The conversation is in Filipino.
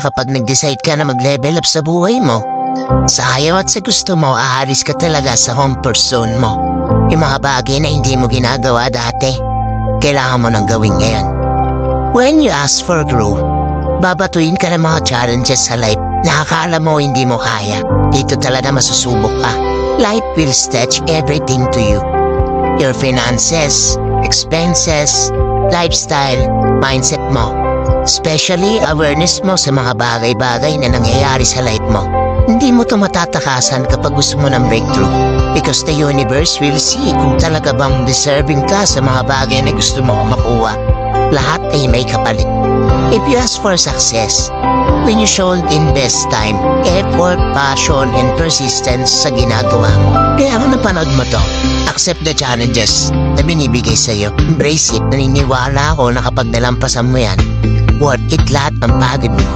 kapag nag-decide ka na mag-level up sa buhay mo. Sa ayaw at sa gusto mo, aalis ka talaga sa comfort zone mo. Yung mga bagay na hindi mo ginagawa dati, kailangan mo nang gawin ngayon. When you ask for growth, babatuin ka ng mga challenges sa life na akala mo hindi mo kaya. Dito talaga masusubok ka. Life will stretch everything to you. Your finances, expenses, lifestyle, mindset mo. Especially awareness mo sa mga bagay-bagay na nangyayari sa life mo. Hindi mo ito matatakasan kapag gusto mo ng breakthrough. Because the universe will see kung talaga bang deserving ka sa mga bagay na gusto mo makuha. Lahat ay may kapalit. If you ask for success, when you should invest time, effort, passion, and persistence sa ginagawa mo. Kaya kung napanood mo to, accept the challenges na binibigay sa'yo. Embrace it. Naniniwala ako na kapag nalampasan mo yan, worth it lahat ng pagod mo.